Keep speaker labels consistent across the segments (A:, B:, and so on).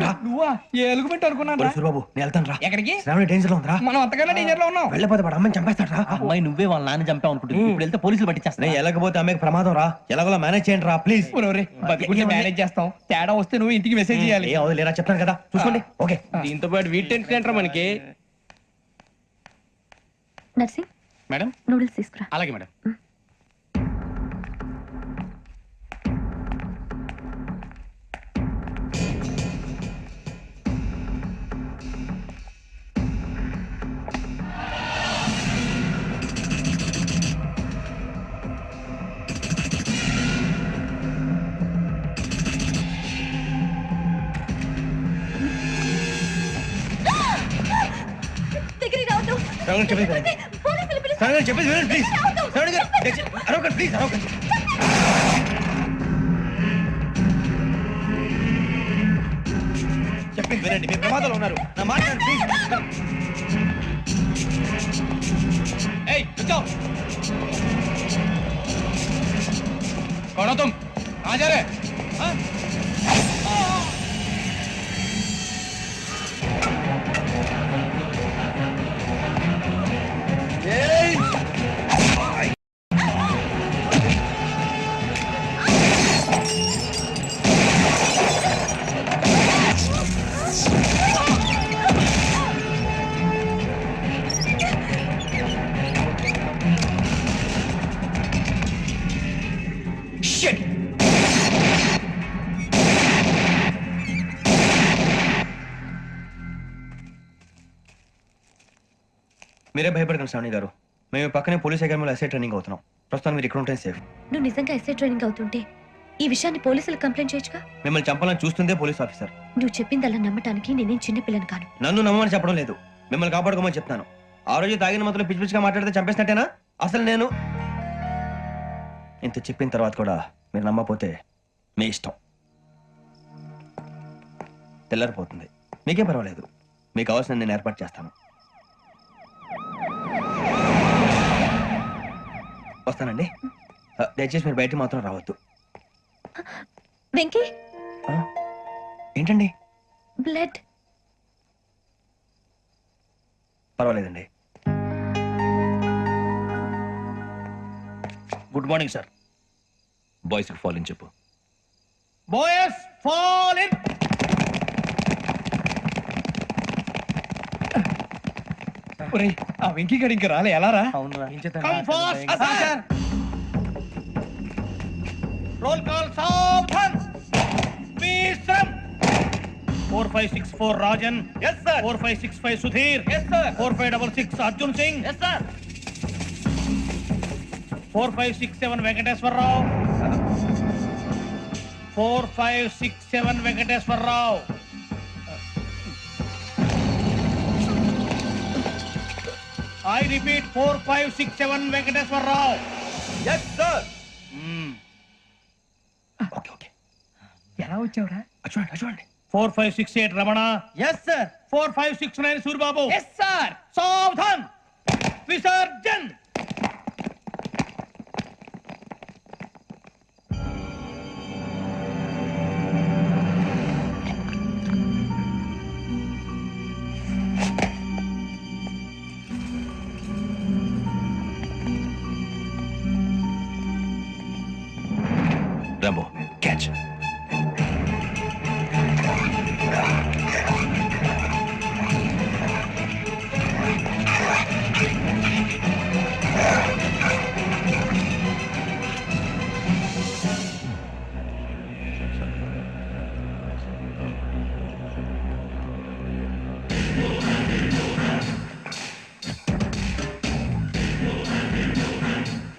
A: రా.
B: నువ్వా ఎలుగుబెట్టి అనుకున్నాను రా.
A: సూరిబాబు నేను వెళ్తాను రా.
B: ఎక్కడికి?
A: శ్రావణి డేంజర్ లో ఉందిరా.
B: మనం అంతకన్నా డేంజర్ లో ఉన్నాం.
A: వెళ్ళపోతే వాడు అమ్మని చంపేస్తాడు రా.
C: అమ్మాయి నువ్వే వాళ్ళ నాన్న చంపావు అనుకుంటుంది. ఇప్పుడు వెళ్తే పోలీసులు పట్టించేస్తా.
A: నేను వెళ్ళకపోతే అమ్మకి ప్రమాదం రా. ఎలాగోలా మేనేజ్ చేయండి రా ప్లీజ్.
B: బతికుంటే మేనేజ్ చేస్తాం. తేడా వస్తే నువ్వు ఇంటికి మెసేజ్ చేయాలి.
A: ఏ అవదు లేరా చెప్తాను కదా చూసుకోండి. ఓకే
D: దీంతో పాటు వీటి టెన్షన్ ఏంట్రా మనకి.
E: నర్సింగ్
D: మేడం
E: నూడిల్స్ తీసుకురా.
D: అలాగే మేడం.
A: శ్రావణి చెప్పేది వినండి. శ్రావణి గారు చెప్పేది వినండి ప్లీజ్. శ్రావణి గారు అరవకండి ప్లీజ్ అరవకండి. చెప్పింది వినండి. మీరు ప్రమాదంలో ఉన్నారు. నా మాట వినండి ప్లీజ్.
D: ఏయ్ रुको कौन हो तुम? कहाँ जा रहे? हाँ?
A: మీరే భయపడకండి శ్రావణి గారు. మేము పక్కనే పోలీస్ అకాడమీలో ఎస్ఐ ట్రైనింగ్ అవుతున్నాం. ప్రస్తుతం మీరు ఇక్కడ ఉంటే సేఫ్.
E: నువ్వు నిజంగా ఎస్ఐ ట్రైనింగ్ అవుతుంటే ఈ విషయాన్ని పోలీసులకు కంప్లైంట్ చేయొచ్చుగా.
A: మిమ్మల్ని చంపాలని చూస్తుందే పోలీస్ ఆఫీసర్.
E: నువ్వు చెప్పిందల్లా నమ్మటానికి నేనేం చిన్నపిల్లని కాను.
A: నన్ను నమ్మమని చెప్పడం లేదు, మిమ్మల్ని కాపాడుకోమని చెప్తాను. ఆ రోజు తాగిన మతలో పిచ్చి పిచ్చిగా మాట్లాడితే చంపేసినట్టేనా? అసలు నేను ఇంత చెప్పిన తర్వాత కూడా మీరు నమ్మపోతే మీ ఇష్టం. తెల్లారిపోతుంది, మీకే పర్వాలేదు. మీకు కావాల్సిన నేను ఏర్పాటు చేస్తాను. వస్తానండి. దయచేసి మీరు బయట మాత్రం రావద్దు.
E: వెంకీ
A: ఏంటండి?
E: బ్లడ్.
A: పర్వాలేదండి.
C: Good morning sir. బాయ్స్ కి ఫాల్ ఇన్ చెప్పు.
D: Boys, fall in.
B: ఆ వెంకీ గడి ఇంకా రాలే. ఎలా రా?
D: Come fast, sir. Roll call, Saavdhan. Visram. 4564 Rajan. Yes, sir. 4565 Sudhir. Yes, sir. 4566 Arjun Singh. Yes, sir. 4567 Venkateswar Rao. 4567 Venkateswar Rao. I repeat, 4567 Venkateswar Rao.
A: Yes, sir.
B: Okay okay. ఎలా వచ్చావురా?
A: చూడండి చూడండి.
D: 4568 Ramana.
B: Yes sir.
D: 4569 Surbabu.
B: Yes sir.
D: Saavdhan. Visarjan.
C: Rambo, catch.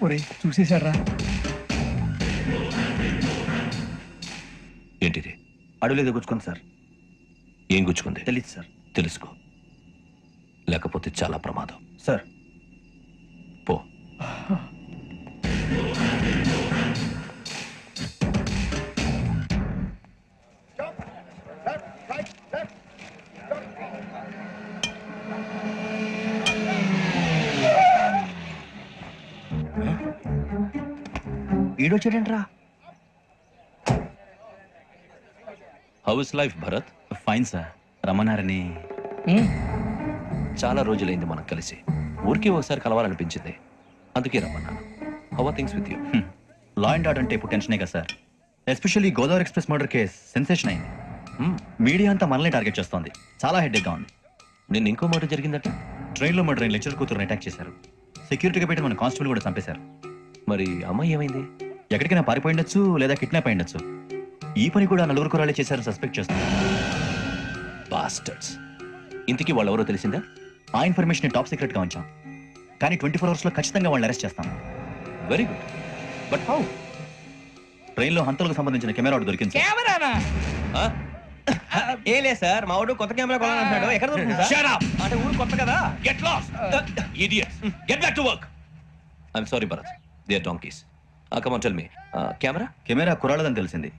B: ఒరే చూసేశాడ్రా.
C: ఏంటిది?
A: అడవిలో గుచ్చుకుంది sir.
C: ఏం గుచ్చుకుంది?
A: తెలీదు sir.
C: తెలుసుకో, లేకపోతే చాలా ప్రమాదం.
A: సార్
C: పో.
A: ఈడొచ్చాడేంట్రా?
C: How is life Bharat?
F: Fine sir రమ్మన్నారని.
C: చాలా రోజులైంది మనం కలిసి. ఊరికి ఒకసారి కలవాలనిపించింది, అందుకే రమ్మన్నాను. How are things with you?
F: Law and order అంటే ఇప్పుడు టెన్షనే కదా sir. Especially Godavari express murder case sensation అయింది. మీడియా అంతా మనల్ని టార్గెట్ చేస్తోంది. చాలా హెడ్ఏక్గా ఉంది.
C: నిన్న ఇంకో మాట జరిగిందట.
F: ట్రైన్లో మర్డర్ అయిన లెక్చర్ కూతురుని అటాక్ చేశారు. సెక్యూరిటీగా పెట్టి మన కానిస్టేబుల్ కూడా చంపేశారు.
C: మరి అమ్మాయి ఏమైంది?
F: ఎక్కడికైనా పారిపోయి ఉండొచ్చు లేదా కిడ్నాప్ అయి ఉండొచ్చు. ఈ పని కూడా నలుగురు కురాలే చేశారని సస్పెక్ట్ చేస్తున్నారు.
C: బాస్టర్స్. ఇంతకీ వాళ్ళెవరో తెలిసిందా?
F: ఆ ఇన్ఫర్మేషన్ టాప్ సీక్రెట్ గా ఉంచాం, కానీ 24 hours లో ఖచ్చితంగా వాళ్ళని అరెస్ట్ చేస్తాం.
C: Very good. But how?
F: ట్రైన్లో హంతలకు సంబంధించిన కెమెరా ఒకటి దొరికింది సార్.
B: కెమెరానా?
A: ఏం లేదు సార్, మా వాడు కొత్త కెమెరా కొనాలంటున్నాడు. ఎక్కడ దొరుకుతుంది సార్?
C: Shut up!
A: అంటే ఊరు కొత్త కదా.
C: Get lost! Idiots! Get back to work! I'm sorry, Bharat. They are donkeys. Come on, tell me. Camera?
F: Camera కురాలదని తెలిసింది.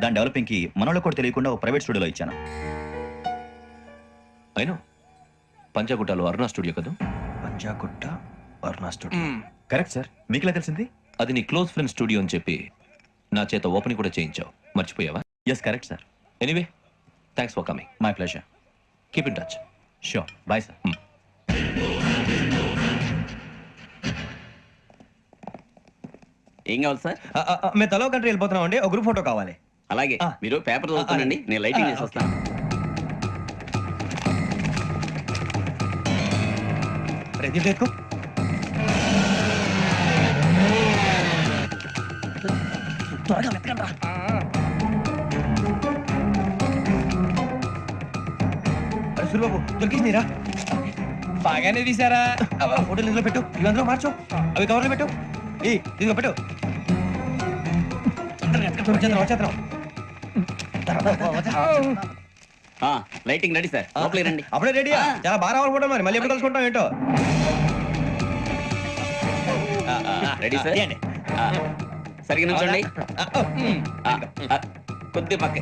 F: దాని డెవలపింగ్ కి మనోళ్ళకి కూడా తెలియకుండా ఒక ప్రైవేట్ స్టూడియోలో ఇచ్చాను.
C: I know. పంజాగుట్టలో అరుణ స్టూడియో కదా?
A: పంజాగుట్ట అరుణ స్టూడియో.
F: Correct sir. మీకు ఎలా తెలిసింది?
C: అది నీ క్లోజ్ ఫ్రెండ్ స్టూడియో అని చెప్పి నా చేత ఓపెనింగ్ కూడా చేయించావు. మర్చిపోయావా?
F: Yes correct sir.
C: Anyway, thanks for coming.
F: My pleasure.
C: Keep in touch.
F: Sure. Bye sir.
G: ఏం కావాలి సార్?
A: మేము తలో కంట్రీ వెళ్ళిపోతున్నాం అండి. ఒక గ్రూప్ ఫోటో కావాలి.
G: అలాగే
A: ఆ.
G: మీరు పేపర్ చదువుతానండి, నేను లైటింగ్ చేసి వస్తాను.
A: ప్రతి ఎక్కువ త్వరగా వెతకండి రా. అరే సూరిబాబు, దొరికిందిరా.
B: బాగానే తీసారా?
A: ఫోటోలు ఇందులో పెట్టు, ఇవి అందులో మార్చు, అవి కవర్లో పెట్టు. ఇదిగో పెట్టు. వచ్చేద్దాం.
G: ఆ, లైటింగ్ రెడీ సార్, లోపలికి రండి.
A: అప్పుడే రెడీయా? చాలా బాగా రావాలి ఫోటో. మరి మళ్ళీ ఎప్పుడు కలుసుకుంటాం ఏంటో.
G: Ready sir.
A: తీయండి.
G: సరిగ్గా నుంచోండి. కొద్ది పక్క.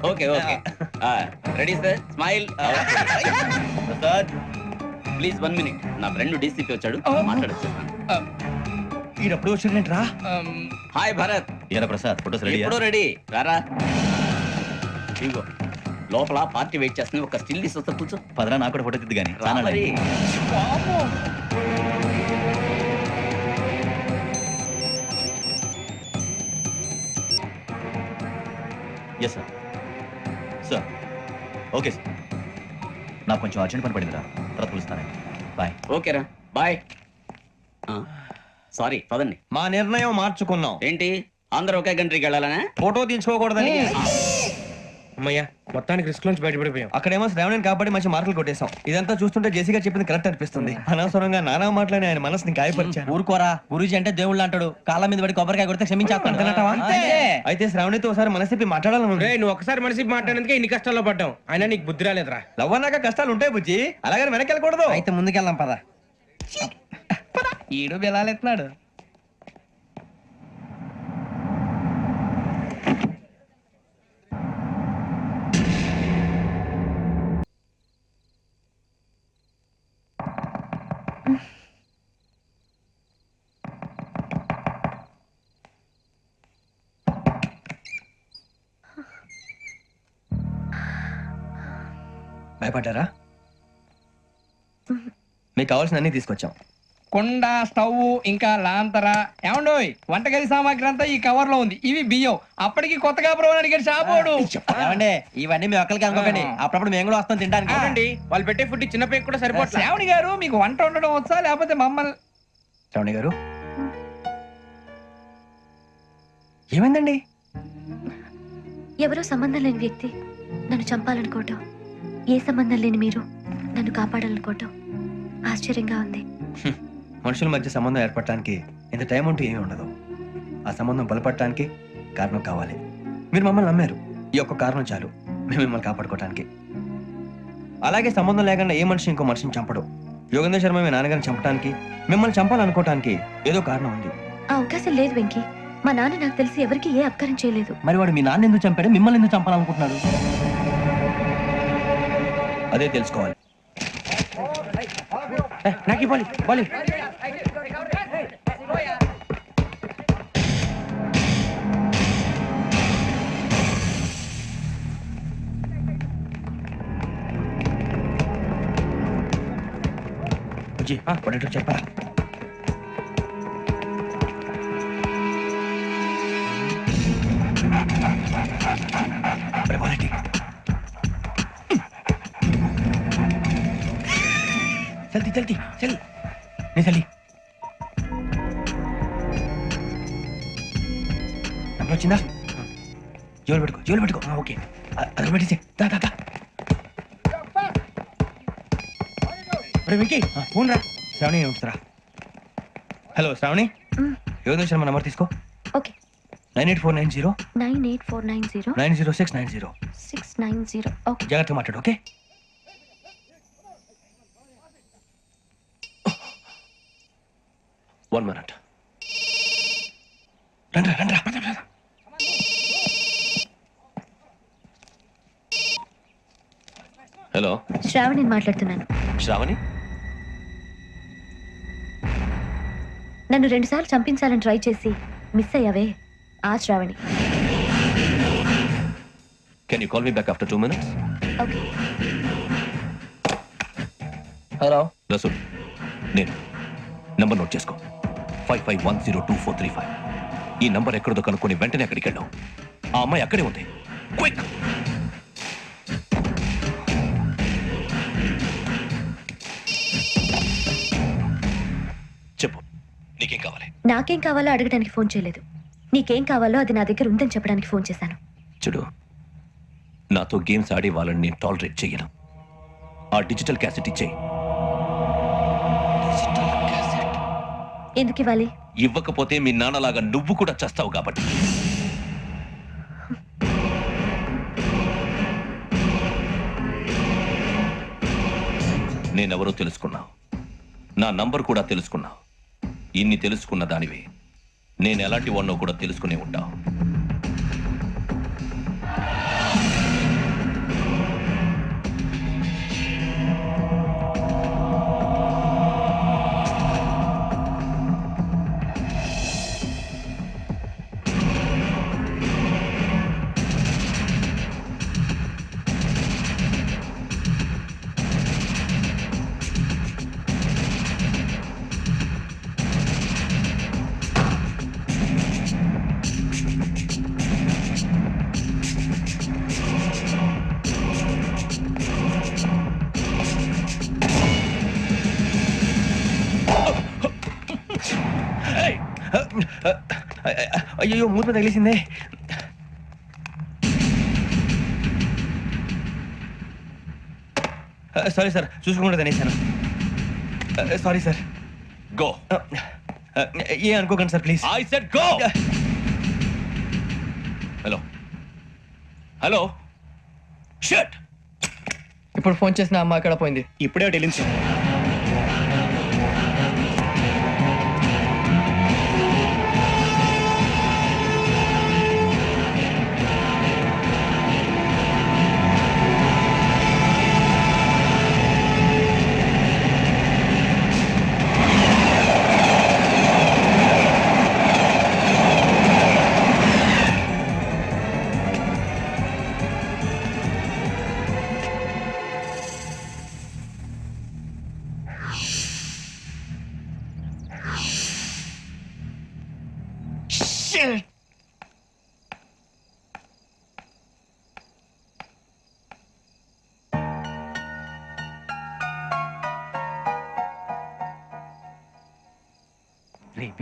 G: Okay okay. Ready sir, smile. Sir please 1 minute. నా ఫ్రెండ్ డీసీపీ వచ్చాడు, మాట్లాడచ్చు.
A: ఈడప్పుడు వచ్చిందంటరా.
G: హాయ్ భరత్.
F: ఏరా ప్రసాద్, ఫోటోస్ రెడీ?
G: ఎప్పుడో రెడీ. రారా. ఇదిగో లోపల పార్టీ వెయిట్ చేస్తుంది, ఒక స్టిల్ తీసి వస్తా, కూర్చో.
F: పదరా, నాకు కూడా ఫోటో తిద్దు కానీ.
G: రా మరి.
F: Yes sir. Sir okay sir. నాకు కొంచెం అర్జెంట్ పని పడిందిరా, తర్వాత పిలుస్తాను. బాయ్.
G: ఓకేరా, బాయ్. సారీ, పదండి.
A: మా నిర్ణయం మార్చుకున్నాం.
G: ఏంటి అందరూ ఒకే కంట్రీకి వెళ్ళాలనే?
A: ఫోటో తీసుకోకూడదని.
H: అమ్మయ్యా, మొత్తానికి రిస్క్ నుంచి బయటపడిపోయాం.
A: అక్కడేమో శ్రావణిని కాబట్టి మంచి మార్కులు కొట్టేశాం. ఇదంతా చూస్తుంటే జేసీగా చెప్పింది కరెక్ట్ అనిపిస్తుంది. అనవసరంగా నానా మాటలని ఆయన మనసుని గాయపరిచాను.
B: ఊరుకోరా, గురూజీ అంటే దేవుళ్ళు అంటాడు. కాళ్ళ మీద పడి కొబ్బరికాయ కొడితే క్షమించేస్తాను.
A: అయితే శ్రావణితో ఒకసారి మనసిప్పి మాట్లాడాలను.
H: రేయ్, నువ్వు ఒకసారి మనిషి మాట్లాడేందుకే ఇన్ని కష్టాల్లో పడ్డాం. అయినా నీకు బుద్ధి రాలేదురా.
A: లవ్ అన్నాక కష్టాలు ఉంటాయి బుజ్జి, అలాగని వెనక్కి వెళ్ళకూడదు.
B: అయితే ముందుకెళ్దాం పద. ఈడు బిలాలెత్తున్నాడు.
A: భయపడ్డారా? మీకు కావాల్సిన అన్ని తీసుకొచ్చాం.
B: కుండ, స్టవ్, ఇంకా లాంతర. ఏమండోయ్, వంటగది సామాగ్రి అంతా ఈ కవర్ లో ఉంది. ఇవి బియ్యం. అప్పటికి కొత్తగా బ్రౌన్ అడిగాడు షాపోడు.
I: ఏమండి, ఇవన్నీ మీ ఒక్కరికి అనుకోకండి. అప్పుడప్పుడు మేము కూడా వస్తాం తినడానికి.
H: అవునండి, వాళ్ళు పెట్టే ఫుడ్ చిన్న పేక్ కూడా సరిపోతుంది.
B: శ్రావణి గారు, మీకు వంట ఉండడం వచ్చా లేకపోతే మమ్మల్ని?
A: శ్రావణి గారు, ఏమైందండి?
E: ఎవరో సంబంధం లేని వ్యక్తి నన్ను చంపాలనుకోవటం, ఏ సంబంధం లేని మీరు నన్ను కాపాడాలనుకోవటం ఆశ్చర్యంగా ఉంది.
A: మనుషుల మధ్య సంబంధం ఏర్పడటానికి ఇంత టైం ఉంటూ ఏమీ ఉండదు. ఆ సంబంధం బలపడటానికి కారణం కావాలి. మీరు మమ్మల్ని నమ్మారు, ఈ ఒక్క కారణం చాలు మేము మిమ్మల్ని కాపాడుకోవటానికి. అలాగే సంబంధం లేకుండా ఏ మనిషి ఇంకో మనిషిని చంపడు. యోగేంద్ర శర్మ మీ నాన్నగారిని చంపడానికి, మిమ్మల్ని చంపాలనుకోవటానికి ఏదో కారణం ఉంది.
E: ఆ అవకాశం లేదు వెంకీ. మా నాన్న నాకు తెలిసి ఎవరికి ఏ అపకారం చేయలేదు.
I: మరి వాడు మీ నాన్న ఎందుకు చంపాడు, మిమ్మల్ని ఎందుకు చంపాలనుకుంటున్నాడు?
A: అదే తెలుసుకోవాలి.
H: నాకు ఇవ్వాలి.
A: బుజ్జి పడేటో చెప్పరా. జల్దీ జల్దీ చల్ నీ చల్లి నంబర్ వచ్చిందా? జోలు పెట్టుకో ఓకే అది పెట్టేసే దా దా దా. వెంకీ ఫోన్ రా. శ్రావణి ఉంచుతారా? హలో శ్రావణి, యోగేంద్ర శర్మ నంబర్ తీసుకో.
E: ఓకే.
A: 98490
E: 98490
A: 90690.
E: 690. ఓకే.
A: జాగ్రత్తగా మాట్లాడు ఓకే.
C: One minute.
A: రండ్రా
C: హలో
E: శ్రావణిని మాట్లాడుతున్నాను.
C: శ్రావణి,
E: నన్ను 2 సార్లు చంపించాలని ట్రై చేసి మిస్ అయ్యావే, ఆ Shravani.
C: can you call me back after 2 minutes?
E: Okay.
A: Hello
C: Rasool, నేను నంబర్ నోట్ చేసుకో. 55102435. ఈ నంబర్ ఎక్కడదో కనుక్కొని వెంటనే అక్కడికి వెళ్ళాం. ఆ అమ్మాయి అక్కడే ఉంది. క్విక్. చెప్పు, నీకేం కావాలి?
E: నాకేం కావాలో అడగడానికి ఫోన్ చేయలేదు. నీకేం కావాలో అది నా దగ్గర ఉందని చెప్పడానికి ఫోన్ చేశాను.
C: చూడు, నాతో గేమ్స్ ఆడే వాళ్ళని నేను టాలరేట్ చెయ్యను. ఆ డిజిటల్ క్యాసెట్ ఇచ్చేయి.
E: ఎందుకు ఇవ్వాలి?
C: ఇవ్వకపోతే మీ నాన్నలాగా నువ్వు కూడా చేస్తావు కాబట్టి. నేనెవరో తెలుసుకున్నావు, నా నంబర్ కూడా తెలుసుకున్నావు. ఇన్ని తెలుసుకున్న దానివి నేను ఎలాంటి వాడినో కూడా తెలుసుకునే ఉంటావు.
A: అయ్యో మూత తగిలేసిందే. సారీ సార్, చూసుకోకుండా తినేసాను. Sorry sir.
C: గో.
A: ఏ అనుకోకండి sir please.
C: I said go. Hello hello, shut.
B: ఇప్పుడు ఫోన్ చేసిన అమ్మ ఎక్కడ పోయింది?
D: ఇప్పుడే వెళ్ళింది సార్.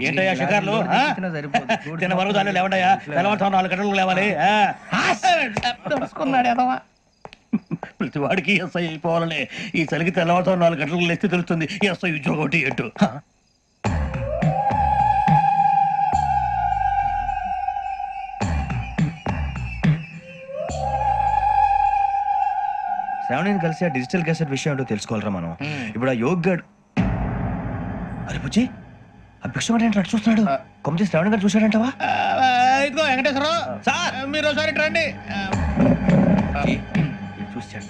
D: ఏంటయ్యా షికార్లు? తిన వరకు దాన్ని లేవండయ్యా. తెల్లవారుతో 4 గంటలకు లేవాలి.
B: తెలుసుకున్నాడు ఎదవా.
D: ప్రతి వాడికి ఎస్ఐ అయిపోవాలని ఈ చలికి తెల్లవారుతో 4 గంటలకు లేస్తే తెలుస్తుంది ఎస్ఐ ఉద్యోగం ఒకటి ఎట్టు.
A: శ్రావణిని కలిసి ఆ డిజిటల్ క్యాసెట్ విషయం ఏంటో తెలుసుకోవాలరా మనం. ఇప్పుడు ఆ యోగ్ గడ్, అరే బుజ్జి ఆ భిక్షం అంటే అటు చూస్తున్నాడు. కొమ్మచి శ్రావణి గారు చూశాడంటవా?
D: ఇదిగో వెంకటేశ్వరరావు సార్, మీరు ఒకసారి ఇటు రండి.
A: చూశాడు.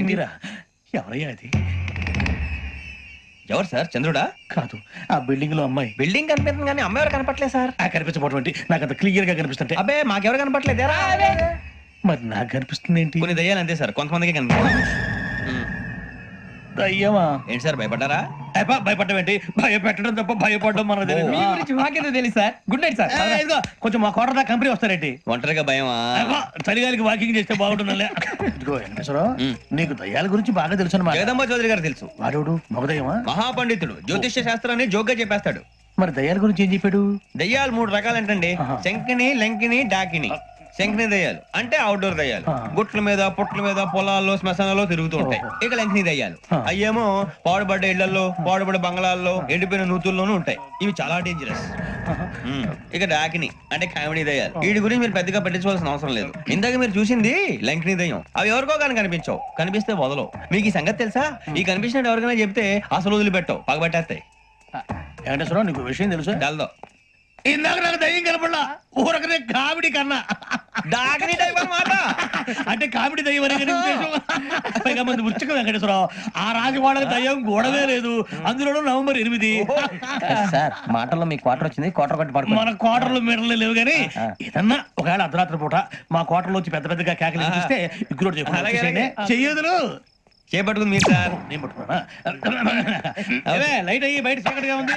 D: మీరా? ఎవరయ్యా అది?
A: ఎవరు సార్? చంద్రుడా?
D: కాదు, ఆ బిల్డింగ్ లో అమ్మాయి.
A: బిల్డింగ్ కనిపిస్తుంది కానీ అమ్మాయి ఎవరు కనపట్లేదు సార్.
D: కనిపించబోటువంటి నాకు అంత క్లియర్ గా కనిపిస్తుంటే.
A: అబ్బే మాకెవరు కనపట్లేదు.
D: మరి నాకు కనిపిస్తుంది ఏంటి?
A: కొన్ని దయ్యాలు అంతే సార్, కొంతమందికి కనిపిస్తుంది.
D: దయ్యమా
A: ఏంటి సార్ భయపడ్డారా?
D: భయపడడం ఏంటి? భయపెట్టడం తప్ప భయపడడం మనకు తెలియదు.
B: మీ గురించి మాకేదో తెలుసు సార్. Good night sir.
D: ఇదిగో, కొంచెం మా కోట దాకా కంపెనీ వస్తారేంటి?
A: ఒంటరిగా భయమా?
D: చలిగాలికి వాకింగ్ చేస్తే బాగుంటుందిలే. ఇదిగో వెంకటేశ్వరరావు, నీకు దయ్యాల గురించి బాగా తెలుసు అన్నమాట.
A: జగదంబ చౌదరి గారు తెలుసు.
D: వాడోడు మగదయ్యమా?
A: మహాపండితుడు, జ్యోతిష్య శాస్త్రాన్ని జోగ్గా చెప్పేస్తాడు.
D: మరి దయ్యాల గురించి ఏం చెప్పాడు?
A: దయ్యాలు 3 రకాలంటండి. శంకిని, లంకిని, డాకిని. శంకిని దయ్యాలు అంటే అవుట్డోర్ దయ్యాలు, గుట్ల మీద పుట్ల మీద పొలాల్లో శ్మశానాల్లో తిరుగుతూ ఉంటాయి. ఇక లంకిని దయ్యాలు అయ్యేమో పాడుబడ్డ ఇళ్లలో, పాడుబడ్డ బంగ్లాల్లో, ఎండిపోయిన నూతుల్లోనూ ఉంటాయి. ఇవి చాలా డేంజరస్. ఇక డాకిని అంటే కామెడీ దయ్యాలు. వీటి గురించి మీరు పెద్దగా పట్టించుకోవాల్సిన అవసరం లేదు. ఇందాక మీరు చూసింది లంకిని దయ్యం. అవి ఎవరికో కానీ కనిపించవు, కనిపిస్తే వదలవు. మీకు ఈ సంగతి తెలుసా? ఈ కనిపించినట్టు ఎవరికైనా చెప్తే అసలు వదిలిపెట్టవు, పగబట్టేస్తాయి.
D: వెంకటేశ్వరరావు, నీకు విషయం తెలుసా?
A: డల్దో
D: ఇందాక నాకు దయ్యం కనపడలా, ఊరకనే కామెడీ కన్నా.
A: డాకిని టైప్ అన్నమాట.
D: అంటే కామెడీ దయ్యం అనే కదా ఉద్దేశం. పైగా మంది ఉచ్చక వెంకటేశ్వరరావు, ఆ రాజు వాళ్ళకి దయ్యం గొడవే లేదు. అందులోనూ నవంబర్ 8.
I: సార్ మాటల్లో మీ క్వార్టర్ వచ్చింది, క్వార్టర్ కొట్టి పడుకో.
D: మన కోటర్లు మెడలు లేవు కానీ ఏదన్నా ఒకవేళ అర్ధరాత్రి పూట మా కోటర్లో వచ్చి పెద్ద పెద్దగా కేకలు చూస్తే ఇగ్గురు చెయ్యదులు
A: చేపట్టుకుంది మీరు సార్.
D: నేను పట్టుకున్నా. అవే, లైట్ అయ్యి బయట చీకటిగా ఉంది.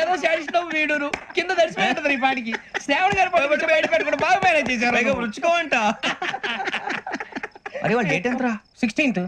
B: ఏదో శాడిస్తాం వీడును కింద దర్శనం ఈ పాటికి. శ్రావణ్ గారు పట్టుబట్టి బయట పెట్టుకుంటే బాగా మేనేజ్ చేశారు.
A: రుచుకోమంట. అరే వాళ్ళ డేట్ ఎంతరా?
B: 16th.